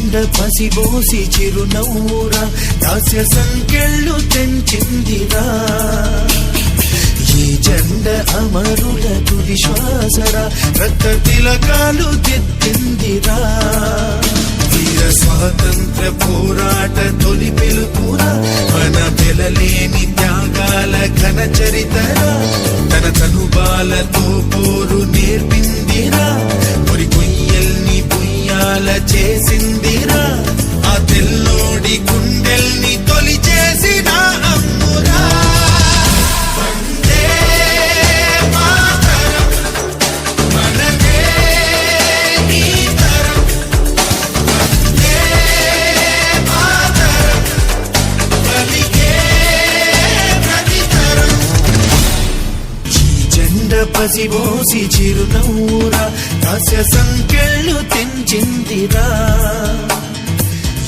జెండ పసిబోసి చిరునవ్వురా దాస్య సంకెళ్ళు తెంచిందిరా ఈ జెండ అమరుల తుది శ్వాసరా రక్త తిలకాలు దిద్దిందిరా వీర స్వాతంత్ర పోరాట తొలి పిలుపురా మన వెలలేని త్యాగాల ఘన చరితరా తన తనుబాలతో పోరు నేర్పిందిరా మరి కొయ్యల్ని బుయ్యాల చేసిందిరా ఆ తెల్లోడి గుండెల్ని తొలి చేసిన అమ్మురా పసిబోసి చిరునవ్వురా దాస్య సంకెళ్ళు తెంచిందిరా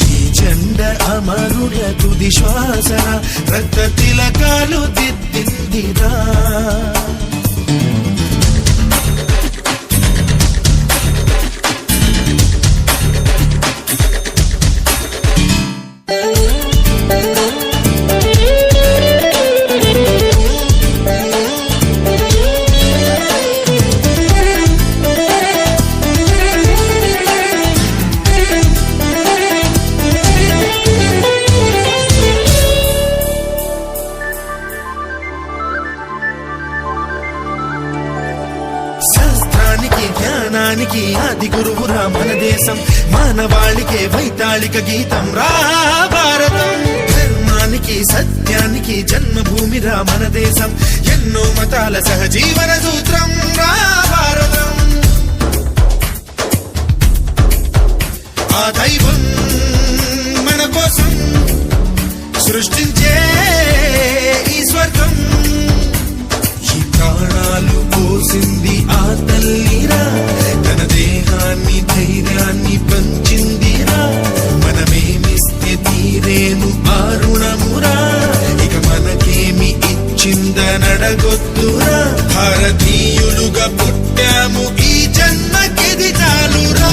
ఈ జెండ అమరుల తుది శ్వాసరా రక్త తిలకాలు దిద్దిందిరా జ్ఞానానికి ఆది గురువురా మన దేశం మానవాళికే వైతాళిక గీతం రా భారతం ధర్మానికి సత్యానికి జన్మభూమిరా మన దేశం ఎన్నో మతాల సహజీవన సూత్రం రా భారతం ఆ దైవం మన కోసం సృష్టించే ఈ స్వర్గం ఈ ప్రాణాలు పోసింది ఆ తల్లిరా తన దేహాన్ని ధైర్యాన్ని పంచిందిరా మనమేమిస్తే తీరేను ఆ రుణమురా ఇక మనకేమి ఇచ్చిందనడగొద్దురా భారతీయులుగా పుట్టాము ఈ జన్మకిది చాలురా